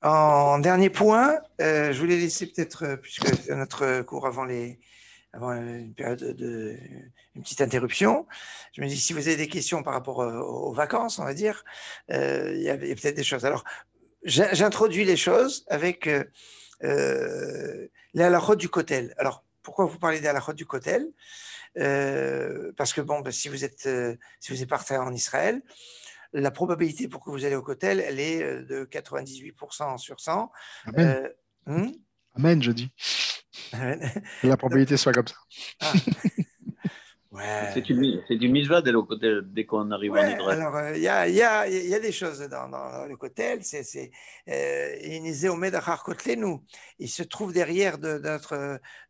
En dernier point, je voulais laisser peut-être, puisque c'est notre cours avant une période une petite interruption, je me dis si vous avez des questions par rapport aux vacances, on va dire, il y a peut-être des choses. Alors, j'introduis les choses avec les halachot du kotel. Alors, pourquoi vous parlez des halachot du kotel? Parce que bon, si vous êtes parti en Israël, la probabilité pour que vous allez au kotel, elle est de 98% sur 100. Amen. Euh, hmm Amen, je dis. Que la probabilité soit comme ça. ah, ouais. C'est une mitzvah d'aller au côté dès qu'on arrive Ouais, en Israël. alors il y a des choses dans le kotel. Il se trouve derrière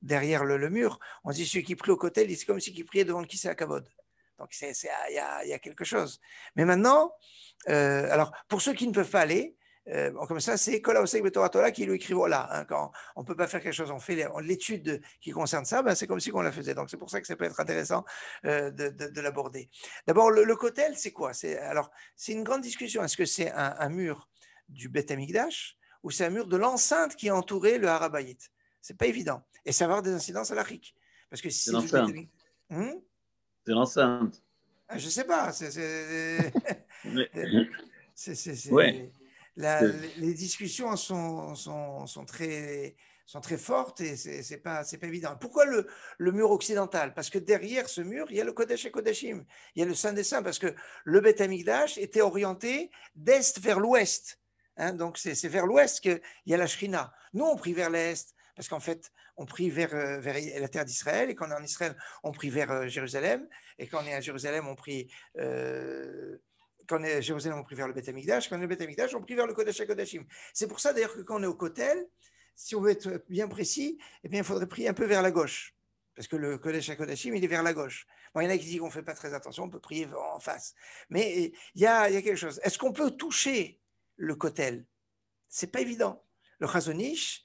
derrière le mur. On dit celui qui prie au kotel, c'est comme s'il priait devant le Kisei HaKavod. Donc il y a quelque chose. Mais maintenant, alors pour ceux qui ne peuvent pas aller, comme ça, c'est Kol HaOsek B'Torah Torah qui lui écrit voilà. Hein, quand on ne peut pas faire quelque chose, on fait l'étude qui concerne ça, ben, c'est comme si on la faisait. Donc c'est pour ça que ça peut être intéressant de l'aborder. D'abord, le kotel, c'est quoi? C'est une grande discussion. Est-ce que c'est un mur du Beth Amikdash ou c'est un mur de l'enceinte qui entourait le Harabayit? C'est pas évident. Et ça va avoir des incidences halachiques. Parce que C'est si le Beth l'enceinte. Amikdash... C'est l'enceinte. Je sais pas. Mais, c'est- ouais. les discussions sont très fortes et c'est pas évident. Pourquoi le mur occidental? Parce que derrière ce mur, il y a le Kodesh et Kodashim, il y a le Saint des Saints, parce que le Beth Amikdash était orienté d'est vers l'ouest. Hein, donc c'est vers l'ouest qu'il y a la Shrina. Nous, on prie vers l'est, parce qu'en fait, on prie vers la terre d'Israël, et quand on est en Israël, on prie vers Jérusalem, et quand on est à Jérusalem, on prie... quand on est à Jérusalem, on prie vers le Beth Amikdash. Quand on est au Beth Amikdash, on prie vers le Kodesh HaKodashim. C'est pour ça d'ailleurs que quand on est au Kotel, si on veut être bien précis, eh bien, il faudrait prier un peu vers la gauche. Parce que le Kodesh HaKodashim, il est vers la gauche. Bon, il y en a qui disent qu'on ne fait pas très attention, on peut prier en face. Mais il y a quelque chose. Est-ce qu'on peut toucher le Kotel? C'est pas évident. Le Chazonish,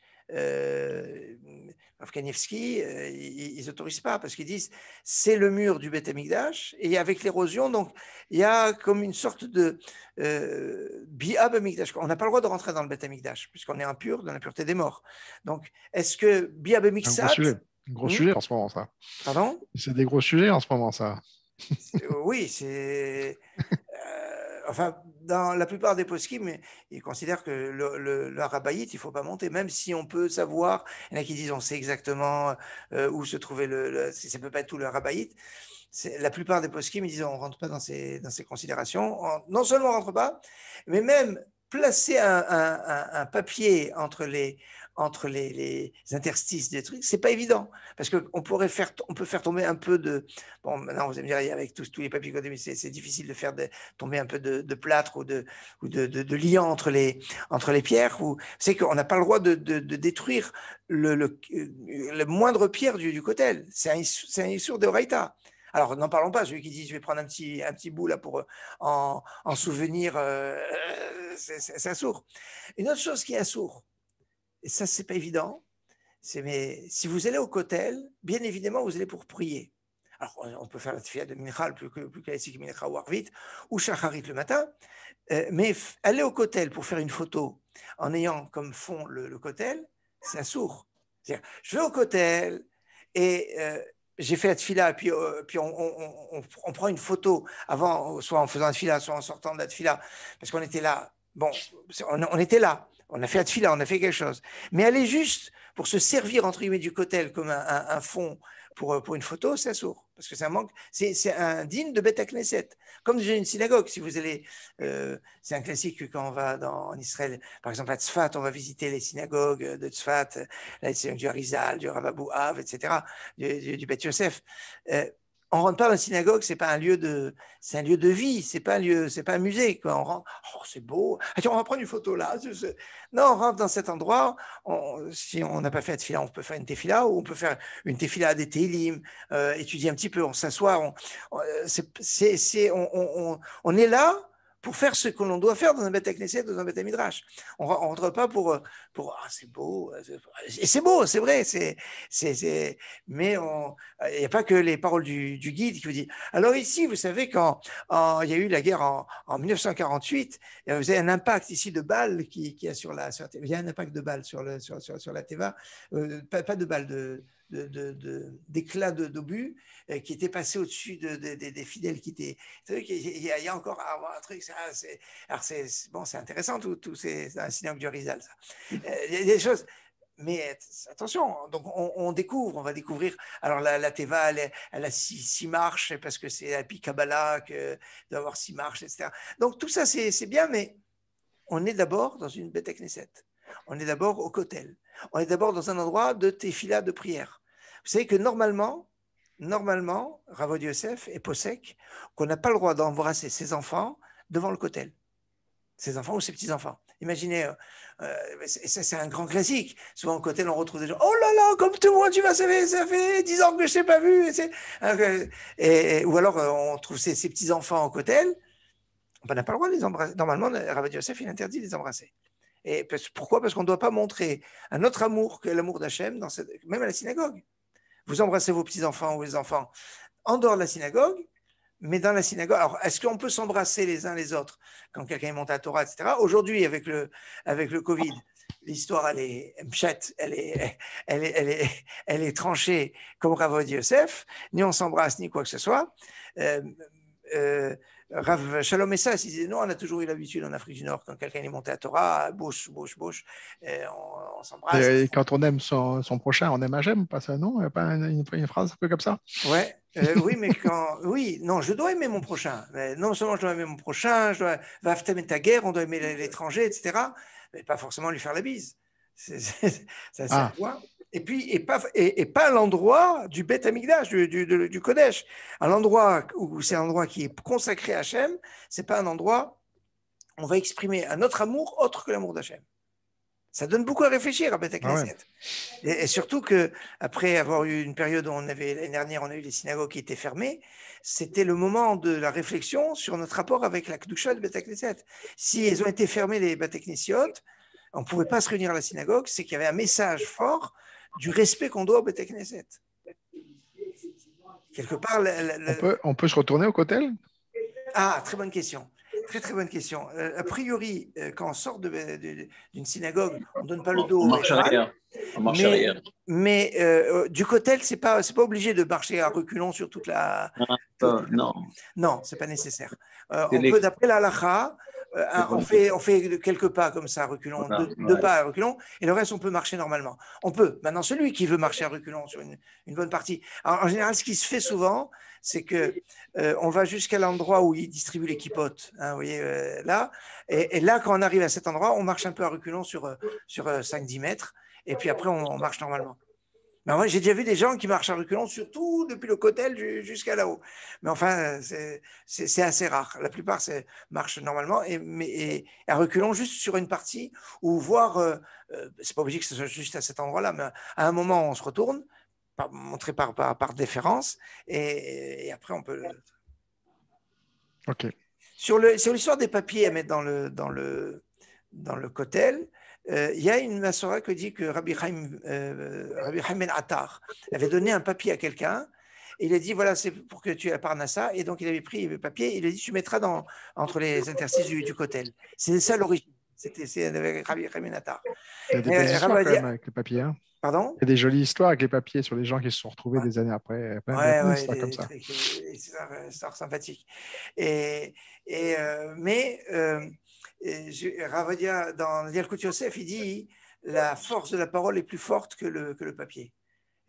Afkanievski, ils n'autorisent pas parce qu'ils disent c'est le mur du Beth Amikdash et avec l'érosion, donc il y a comme une sorte de Bi'ab Amikdash. On n'a pas le droit de rentrer dans le Beth Amikdash puisqu'on est impur dans la pureté des morts. Donc est-ce que Bi'ab Un gros Miksat, sujet. Un gros sujet en ce moment, ça. pardon? C'est des gros sujets en ce moment, ça. Oui, c'est. Enfin, dans la plupart des poskim, ils considèrent que le Harabayit, il ne faut pas monter, même si on peut savoir. Il y en a qui disent on sait exactement où se trouvait ça ne peut pas être tout le Harabayit. La plupart des poskim, ils disent on ne rentre pas dans ces considérations. Non seulement on ne rentre pas, mais même placer un papier entre les interstices des trucs, c'est pas évident. Parce qu'on peut faire tomber un peu de. Bon, maintenant, vous allez me dire, avec tous les papiers qu'on a, c'est difficile de faire tomber un peu de plâtre ou de liant entre les pierres. C'est qu'on n'a pas le droit de détruire le moindre pierre du kotel. C'est un issur de Oraïta. Alors, n'en parlons pas, celui qui dit je vais prendre un petit bout là pour en souvenir, c'est un sourd. Une autre chose qui est un sourd, et ça, c'est pas évident, mais si vous allez au kotel, bien évidemment, vous allez pour prier. Alors, on peut faire la tefila de Mincha, plus classique Mincha ou Arvit, ou Shacharit le matin, mais aller au kotel pour faire une photo en ayant comme fond le kotel, c'est un sourd. C'est-à-dire, je vais au kotel et j'ai fait la tefila, puis on prend une photo avant, soit en faisant la tefila, soit en sortant de la tefila, parce qu'on était là. Bon, on était là. On a fait la tefila, on a fait quelque chose. Mais aller juste pour se servir, entre guillemets, du kotel comme un fond pour une photo, c'est sourd. Parce que ça manque. C'est un digne de Beth Knesset. Comme déjà une synagogue, si vous allez. C'est un classique quand on va en Israël, par exemple à Tzfat, on va visiter les synagogues de Tzfat, la synagogue du Harizal, du Rav Abu Av, etc., du Beth Yosef. On rentre pas dans la synagogue, c'est un lieu de vie, c'est pas un musée. Quoi. On rentre, oh, c'est beau. Attends, on va prendre une photo là. Non, on rentre dans cet endroit. Si on n'a pas fait la tefila, on peut faire une tefila ou on peut faire une tefila des Teilim, étudier un petit peu, on s'assoit. On est là pour faire ce que l'on doit faire dans un Beth Knesset, dans un Beth Midrash. On ne rentre pas pour c'est beau, et c'est beau, c'est vrai, mais il n'y a pas que les paroles du guide qui vous dit. Alors ici, vous savez, quand il y a eu la guerre en 1948, vous avez un impact ici de balles qui a sur la Teva. Il y a un impact de balles sur la Teva, pas de balles, d'éclats d'obus qui étaient passés au-dessus des fidèles qui étaient. Vous savez qu'il y a encore un truc, c'est intéressant, c'est un synagogue du Rizal, ça. Il y a des choses. Mais attention, donc on va découvrir. Alors la Teva, elle a six marches parce que c'est la Kabbalah que d'avoir 6 marches, etc. Donc tout ça, c'est bien, mais on est d'abord dans une Beth Knesset. On est d'abord au Kotel. On est d'abord dans un endroit de tefila, de prière. Vous savez que normalement, Rav Ovadia Yosef est posek qu'on n'a pas le droit d'embrasser ses enfants devant le Kotel. Ses enfants ou ses petits-enfants. Imaginez, c'est un grand classique. Souvent au Kotel, on retrouve des gens, oh là là, comme tout moi, tu vas, ça fait 10 ans que je ne t'ai pas vu. Ou alors, on trouve ses petits-enfants au Kotel. On n'a pas le droit de les embrasser. Normalement, Rav Ovadia Yosef, il interdit de les embrasser. Et pourquoi? Parce qu'on ne doit pas montrer un autre amour que l'amour d'Hachem, même à la synagogue. Vous embrassez vos petits-enfants ou les enfants en dehors de la synagogue, mais dans la synagogue. Alors, est-ce qu'on peut s'embrasser les uns les autres quand quelqu'un monte à la Torah, etc. Aujourd'hui, avec le Covid, l'histoire, elle est tranchée comme Rav Ovadia Yosef. Ni on s'embrasse, ni quoi que ce soit. Rav Shalom Essas, il disait non, on a toujours eu l'habitude en Afrique du Nord, quand quelqu'un est monté à Torah, bouche, on s'embrasse. Et quand on aime son prochain, on aime Hachem, pas ça, non? Il n'y a pas une phrase un peu comme ça? Ouais, oui, mais non, je dois aimer mon prochain. Mais non seulement je dois aimer mon prochain, je dois vaftem ta guerre, on doit aimer l'étranger, etc. Mais pas forcément lui faire la bise. Ça, c'est un point. Et puis, et pas à l'endroit du Beth Amikdash, du Kodesh. À l'endroit où c'est un endroit qui est consacré à Hachem, c'est pas un endroit où on va exprimer un autre amour autre que l'amour d'Hachem. Ça donne beaucoup à réfléchir à Beth Knesset. Et surtout qu'après avoir eu une période où l'année dernière, on a eu les synagogues qui étaient fermées, c'était le moment de la réflexion sur notre rapport avec la Kedusha de Beth Knesset. Si elles ont été fermées, les Beth Knessiot, on ne pouvait pas se réunir à la synagogue, c'est qu'il y avait un message fort du respect qu'on doit au Beth Knesset. Quelque part... On peut se retourner au Kotel? Ah, très bonne question. Très, très bonne question. A priori, quand on sort d'une synagogue, on ne donne pas le dos. On marche arrière. Mais du Kotel, ce n'est pas obligé de marcher à reculons sur toute la... Non. Non, ce n'est pas nécessaire. On peut, d'après la halakha, on fait quelques pas comme ça, à reculons, deux pas à reculons, et le reste, on peut marcher normalement. On peut. Maintenant, celui qui veut marcher à reculons sur une bonne partie. Alors, en général, ce qui se fait souvent, c'est que on va jusqu'à l'endroit où ils distribuent les kippotes, hein, vous voyez, là. Et là, quand on arrive à cet endroit, on marche un peu à reculons sur 5-10 mètres, et puis après, on marche normalement. Mais moi, j'ai déjà vu des gens qui marchent à reculons, surtout depuis le Kotel jusqu'à là-haut. Mais enfin, c'est assez rare. La plupart marchent normalement, et à reculons juste sur une partie, ou voir, c'est pas obligé que ce soit juste à cet endroit-là, mais à un moment, on se retourne, montré par déférence, et après, on peut... Ok. Sur l'histoire des papiers à mettre dans le Kotel, il y a une Massora qui dit que Rabbi Chaim Ben Attar avait donné un papier à quelqu'un, et il a dit, voilà, c'est pour que tu aies la Parnassa, et donc il avait pris le papier, il a dit, tu mettras entre les interstices du Kotel. C'est ça l'origine, c'est avec Rabbi Chaim Ben Attar. Il y a des belles histoires quand même avec les papiers. Hein. Pardon? Il y a des jolies histoires avec les papiers sur les gens qui se sont retrouvés des années après. Ouais, histoires comme ça. Histoires sympathiques. Rav Ovadia, dans Yalkut Yosef, il dit la force de la parole est plus forte que le papier.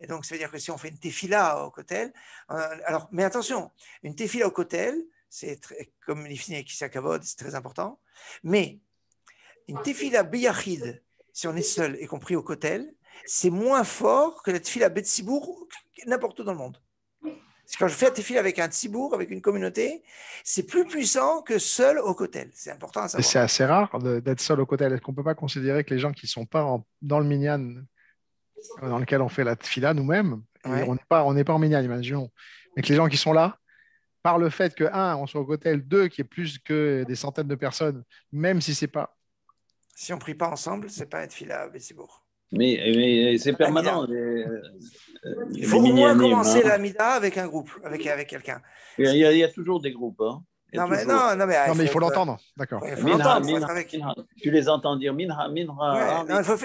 Et donc, ça veut dire que si on fait une tefila au Kotel, alors, mais attention, une tefila au Kotel, c'est comme l'ifni et Kisakavod, c'est très important, mais une tefila biyachid, si on est seul et compris au Kotel, c'est moins fort que la tefila betsibour n'importe où dans le monde. Quand je fais la tefila avec un tzibour, avec une communauté, c'est plus puissant que seul au Kotel. C'est important à savoir. C'est assez rare d'être seul au Kotel. Est-ce qu'on ne peut pas considérer que les gens qui ne sont pas dans le minyan dans lequel on fait la tefila nous-mêmes, et on n'est pas en minyan, imaginons, mais que les gens qui sont là, par le fait que, un, on soit au cocktail, deux, qu'il y ait plus que des centaines de personnes, même si c'est pas. Si on ne prie pas ensemble, c'est pas être fila à Bessibourg. Mais c'est permanent. Il faut au moins commencer la Mida avec un groupe, avec quelqu'un. Il y a toujours des groupes. Hein. Non, mais il faut l'entendre. D'accord. Il faut l'entendre, il faut être avec. Tu les entends dire minha. Ouais,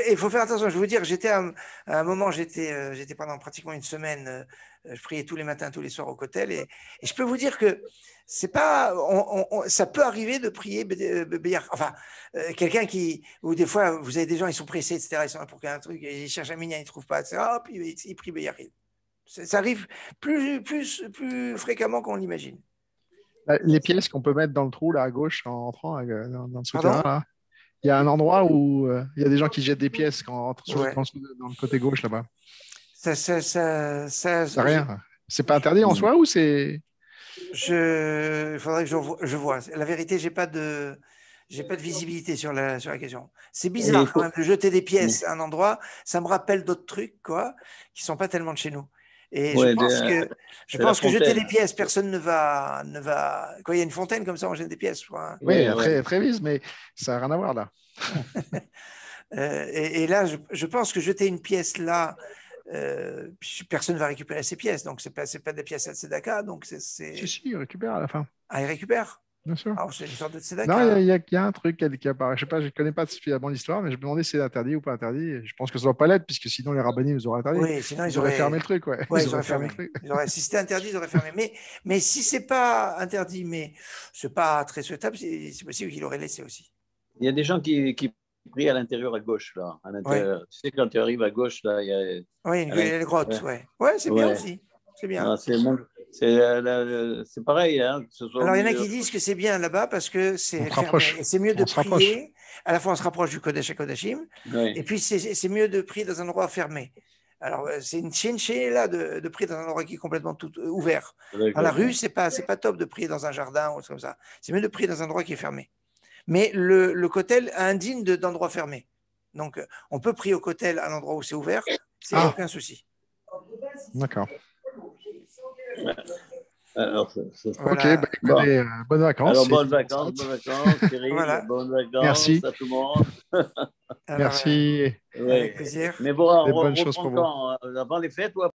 il faut faire attention. Je veux vous dire, j'étais à un moment, j'étais pendant pratiquement une semaine, je priais tous les matins, tous les soirs au Kotel, et je peux vous dire que c'est pas, ça peut arriver de prier Béyar. Enfin, quelqu'un ou des fois, vous avez des gens, ils sont pressés, etc. Ils sont là pour un truc, ils cherchent un minyan, ils ne trouvent pas, etc. Puis ils prient Béyarim. Ça arrive plus fréquemment qu'on l'imagine. Les pièces qu'on peut mettre dans le trou là à gauche en rentrant dans ce terrain là. Il y a un endroit où il y a des gens qui jettent des pièces quand on rentre dans le côté gauche là-bas. Ça rien. C'est pas interdit en soi ou c'est. Il faudrait que je vois. La vérité, j'ai pas de visibilité sur la question. C'est bizarre quand même de jeter des pièces à un endroit. Ça me rappelle d'autres trucs qui sont pas tellement de chez nous. Et je pense que jeter des pièces, personne ne va. Quand il y a une fontaine comme ça, on jette des pièces. Oui, très vite, mais ça n'a rien à voir là. Et là, je pense que jeter une pièce là, personne ne va récupérer ces pièces. Donc, ce n'est pas des pièces à tzedaka. Donc Si, il récupère à la fin. Ah, il récupère? Bien sûr. Alors, c'est une sorte de tzedaka. Non, il y a un truc qui apparaît. Je sais pas, je ne connais pas suffisamment l'histoire, mais je me demandais si c'est interdit ou pas interdit. Je pense que ça ne doit pas l'être, puisque sinon les rabbinim nous auraient interdit. Oui, sinon ils auraient fermé le truc. Ils auraient fermé le truc. Si c'était interdit, ils auraient fermé. Mais si ce n'est pas interdit, mais ce n'est pas très souhaitable, c'est possible qu'il aurait laissé aussi. Il y a des gens qui prient à l'intérieur à gauche. Là, à l'intérieur. Tu sais, quand tu arrives à gauche, là, il y a. Oui, il y a les grottes. Ouais, c'est bien aussi. C'est bien. Non, c'est pareil. Hein, que ce soit alors, il y en a qui disent que c'est bien là-bas parce que c'est fermé. Et c'est mieux de prier. À la fois, on se rapproche du Kodesh HaKodashim. Et puis, c'est mieux de prier dans un endroit fermé. Alors, c'est une chez là de prier dans un endroit qui est complètement tout ouvert. Dans la rue, c'est pas top de prier dans un jardin ou comme ça. C'est mieux de prier dans un endroit qui est fermé. Mais le kotel indigne d'endroit fermé. Donc, on peut prier au kotel à l'endroit où c'est ouvert. C'est aucun souci. D'accord. Alors, voilà. Ok, écoutez, bonnes vacances. Alors, bonnes vacances, Thierry. Voilà. Bonnes vacances. Merci. À tout le monde. Alors, merci. Avec plaisir. Mais bon, on bonnes choses pour vous. Avant les fêtes ou après?